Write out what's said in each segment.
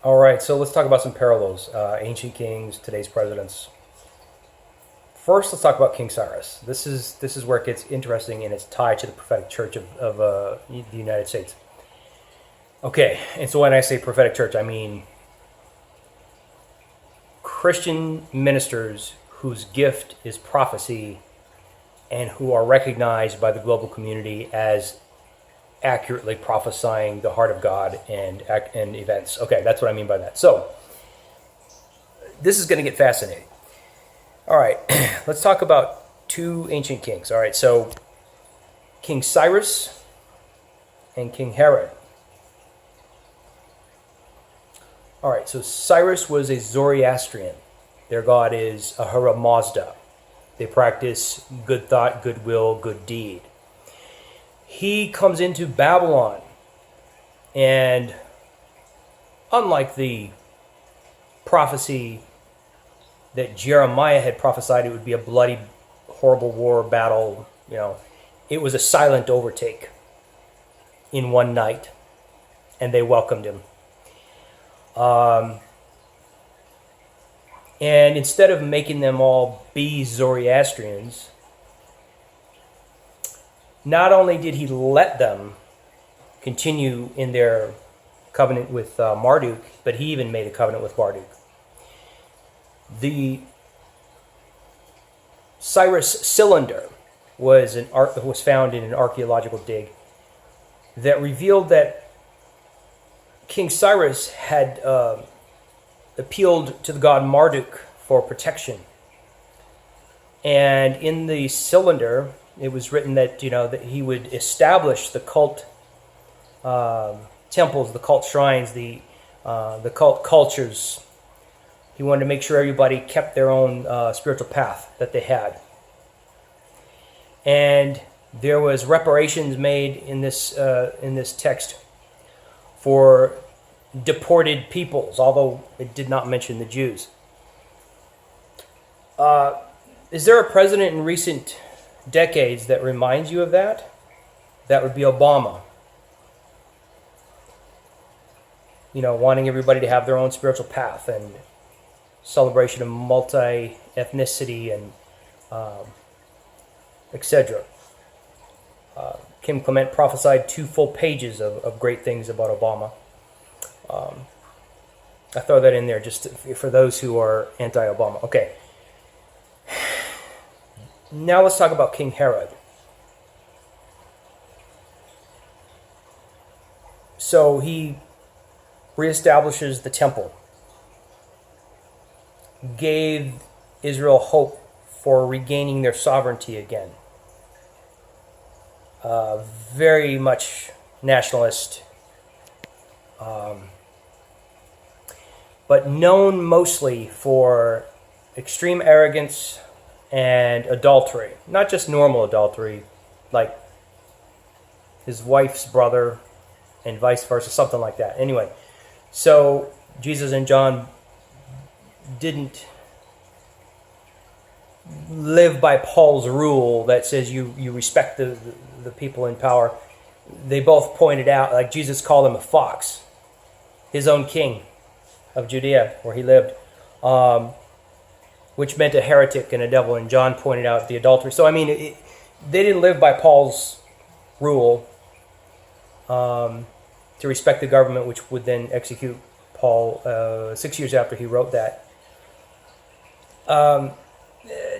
All right, so let's talk about some parallels. Ancient kings, today's presidents. First, let's talk about King Cyrus. This is where it gets interesting, and it's tied to the prophetic church of the United States. Okay, and so when I say prophetic church, I mean Christian ministers whose gift is prophecy and who are recognized by the global community as accurately prophesying the heart of God and events. Okay, that's what I mean by that. So this is going to get fascinating. All right, let's talk about two ancient kings. All right, so King Cyrus and King Herod. All right, so Cyrus was a Zoroastrian. Their god is Ahura Mazda. They practice good thought, goodwill, good deed. He comes into Babylon, and unlike the prophecy that Jeremiah had prophesied, it would be a bloody, horrible war battle. It was a silent overtake in one night, and they welcomed him. And instead of making them all be Zoroastrians, not only did he let them continue in their covenant with Marduk, but he even made a covenant with Marduk. The Cyrus cylinder was found in an archaeological dig that revealed that King Cyrus had appealed to the god Marduk for protection. And in the cylinder, it was written that that he would establish the cult temples, the cult shrines, the cult cultures. He wanted to make sure everybody kept their own spiritual path that they had. And there was reparations made in this text for deported peoples, although it did not mention the Jews. Is there a president in recent decades that reminds you of that? That would be Obama. Wanting everybody to have their own spiritual path and celebration of multi-ethnicity and etc. Kim Clement prophesied 2 full pages of great things about Obama. I throw that in there just for those who are anti-Obama. Okay. Now let's talk about King Herod. So he reestablishes the temple, gave Israel hope for regaining their sovereignty again. Very much nationalist, but known mostly for extreme arrogance and adultery. Not just normal adultery, like his wife's brother and vice versa, something like that. Anyway, so Jesus and John didn't live by Paul's rule that says you respect the people in power. They both pointed out, like Jesus called him a fox, his own king of Judea where he lived, which meant a heretic and a devil, and John pointed out the adultery. So they didn't live by Paul's rule to respect the government, which would then execute Paul 6 years after he wrote that.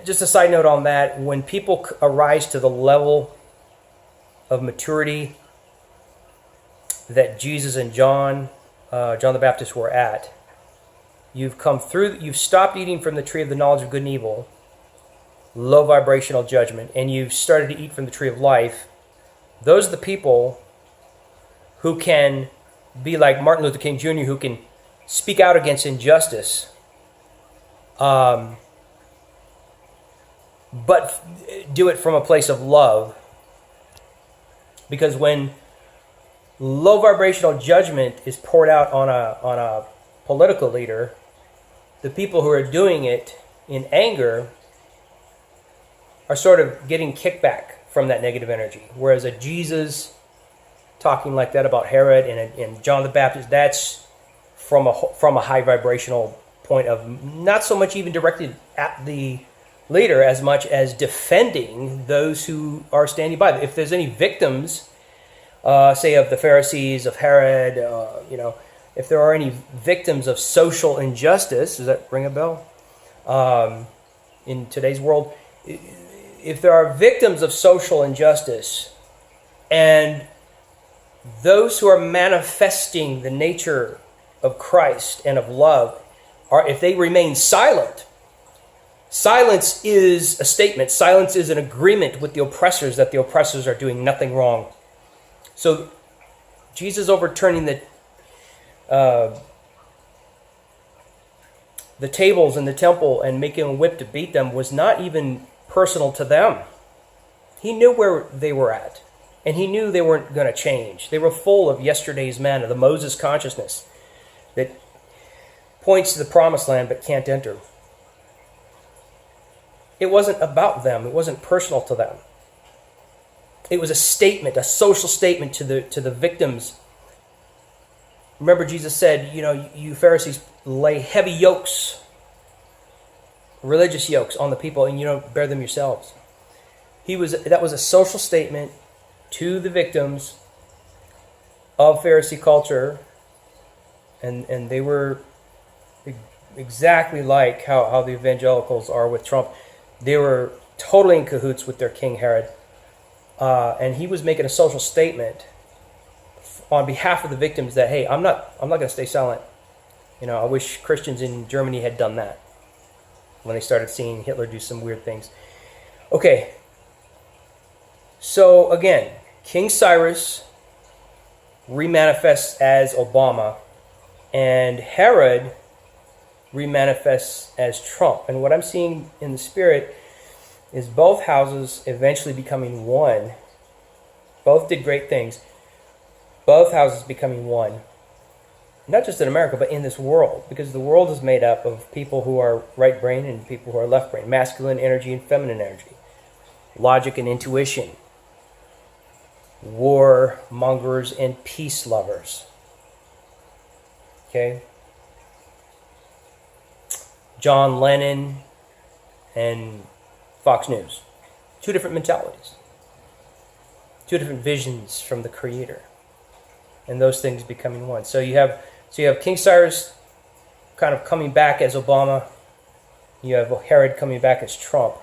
Just a side note on that, when people arise to the level of maturity that Jesus and John the Baptist were at, you've stopped eating from the tree of the knowledge of good and evil, low vibrational judgment, and you've started to eat from the tree of life. Those are the people who can be like Martin Luther King Jr., who can speak out against injustice, but do it from a place of love. Because when low vibrational judgment is poured out on a political leader, the people who are doing it in anger are sort of getting kickback from that negative energy. Whereas a Jesus talking like that about Herod and John the Baptist, that's from a high vibrational point of not so much even directed at the leader as much as defending those who are standing by. If there's any victims, say of the Pharisees, of Herod, if there are any victims of social injustice, does that ring a bell? In today's world, if there are victims of social injustice and those who are manifesting the nature of Christ and of love, if they remain silent, silence is a statement. Silence is an agreement with the oppressors that the oppressors are doing nothing wrong. So Jesus overturning the tables in the temple and making a whip to beat them was not even personal to them. He knew where they were at, and he knew they weren't going to change. They were full of yesterday's manna, the Moses consciousness that points to the promised land but can't enter. It wasn't about them. It wasn't personal to them. It was a statement, a social statement to the victims. Remember, Jesus said, you Pharisees lay heavy yokes, religious yokes on the people, and you don't bear them yourselves. That was a social statement to the victims of Pharisee culture, and they were exactly like how the evangelicals are with Trump. They were totally in cahoots with their King Herod, and he was making a social statement on behalf of the victims that, hey, I'm not going to stay silent. I wish Christians in Germany had done that when they started seeing Hitler do some weird things. Okay, so again, King Cyrus remanifests as Obama, and Herod remanifests as Trump. And what I'm seeing in the spirit is both houses eventually becoming one. Both did great things. Both houses becoming one. Not just in America, but in this world. Because the world is made up of people who are right brain and people who are left brain. Masculine energy and feminine energy. Logic and intuition. War mongers and peace lovers. Okay? John Lennon and Fox News. Two different mentalities. Two different visions from the Creator. And those things becoming one. So you have King Cyrus kind of coming back as Obama. You have Herod coming back as Trump.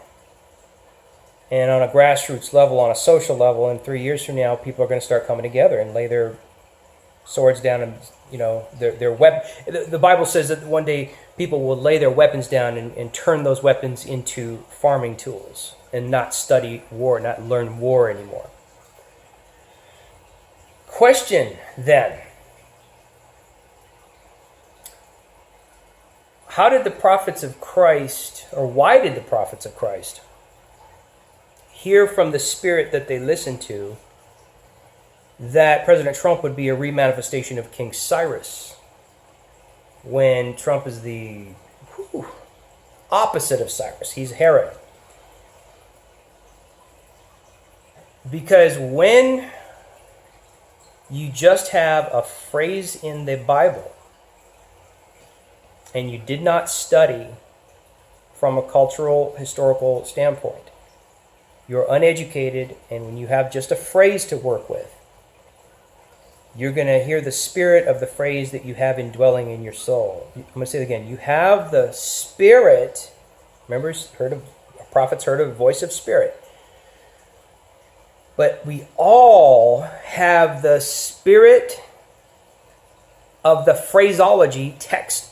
And on a grassroots level, on a social level, in 3 years from now, people are going to start coming together and lay their swords down and, their weapon. The Bible says that one day people will lay their weapons down and turn those weapons into farming tools and not study war, not learn war anymore. Question then. How did the prophets of Christ, or why did the prophets of Christ hear from the Spirit that they listened to that President Trump would be a remanifestation of King Cyrus when Trump is the opposite of Cyrus? He's Herod. Because when you just have a phrase in the Bible and you did not study from a cultural, historical standpoint, you're uneducated, and when you have just a phrase to work with, you're going to hear the spirit of the phrase that you have indwelling in your soul. I'm going to say it again. You have the Spirit. Remember, prophets heard a voice of Spirit. But we all have the spirit of the phraseology text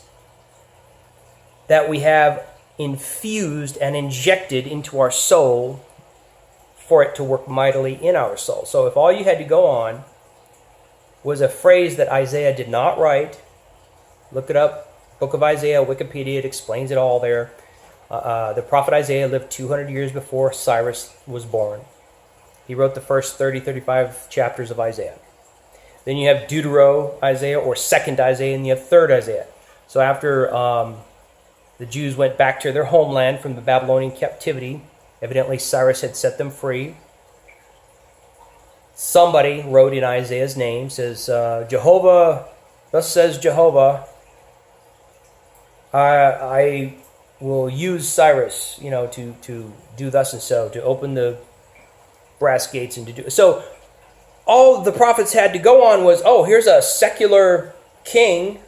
that we have infused and injected into our soul for it to work mightily in our soul. So if all you had to go on was a phrase that Isaiah did not write, look it up, Book of Isaiah, Wikipedia, it explains it all there. The prophet Isaiah lived 200 years before Cyrus was born. He wrote the first 35 chapters of Isaiah. Then you have Deutero-Isaiah, or second Isaiah, and you have third Isaiah. So after the Jews went back to their homeland from the Babylonian captivity, evidently Cyrus had set them free. Somebody wrote in Isaiah's name, says, Jehovah, thus says Jehovah, I will use Cyrus, to do thus and so, to open the brass gates and to do so. All the prophets had to go on was, oh, here's a secular king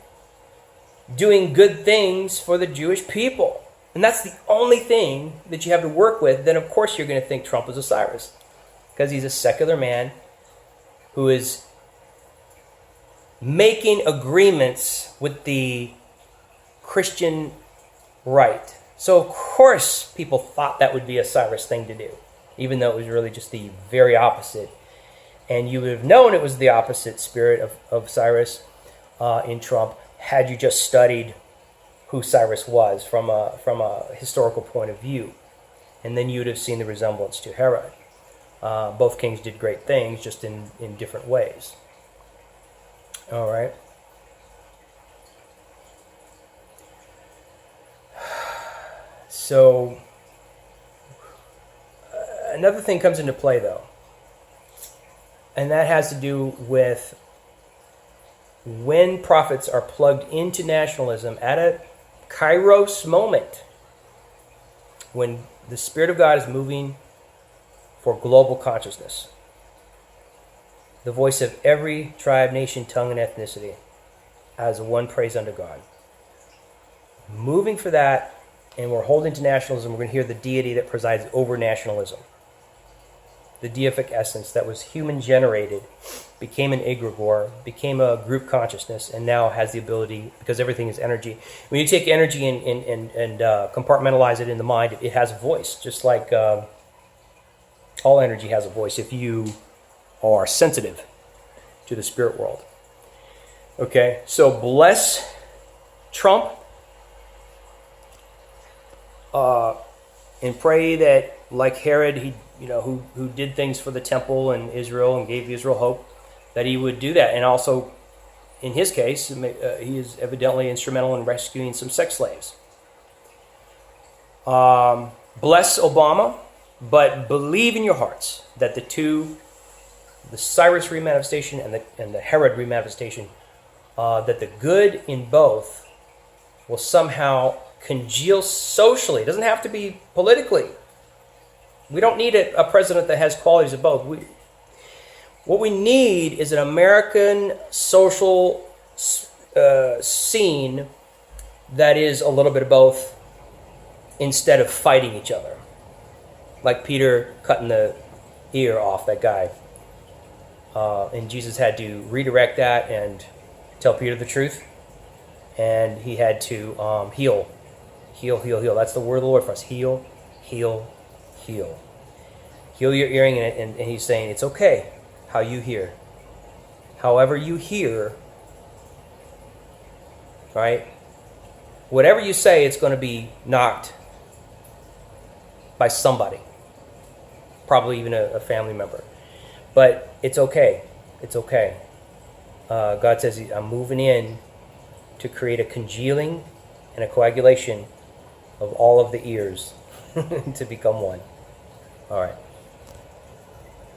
doing good things for the Jewish people. And that's the only thing that you have to work with. Then, of course, you're going to think Trump is a Cyrus, because he's a secular man who is making agreements with the Christian right. So, of course, people thought that would be a Cyrus thing to do, even though it was really just the very opposite. And you would have known it was the opposite spirit of Cyrus in Trump had you just studied who Cyrus was from a historical point of view. And then you would have seen the resemblance to Herod. Both kings did great things, just in different ways. All right. So, another thing comes into play, though. And that has to do with when prophets are plugged into nationalism at a kairos moment, when the Spirit of God is moving for global consciousness. The voice of every tribe, nation, tongue, and ethnicity as one praise unto God. Moving for that, and we're holding to nationalism, we're going to hear the deity that presides over nationalism. The deific essence that was human-generated, became an egregore, became a group consciousness, and now has the ability, because everything is energy. When you take energy and compartmentalize it in the mind, it has a voice, just like all energy has a voice if you are sensitive to the spirit world. Okay, so bless Trump, and pray that, like Herod, he who did things for the temple and Israel and gave Israel hope, that he would do that. And also, in his case, he is evidently instrumental in rescuing some sex slaves. Bless Obama, but believe in your hearts that the Cyrus remanifestation and the Herod remanifestation, that the good in both will somehow congeal socially. It doesn't have to be politically. We don't need a president that has qualities of both. What we need is an American social scene that is a little bit of both, instead of fighting each other. Like Peter cutting the ear off that guy. And Jesus had to redirect that and tell Peter the truth. And he had to heal. Heal, heal, heal. That's the word of the Lord for us. Heal, heal, heal. Heal your hearing, and he's saying it's okay how you hear. However you hear, right? Whatever you say, it's going to be knocked by somebody. Probably even a family member. But it's okay. It's okay. God says, I'm moving in to create a congealing and a coagulation of all of the ears to become one. All right.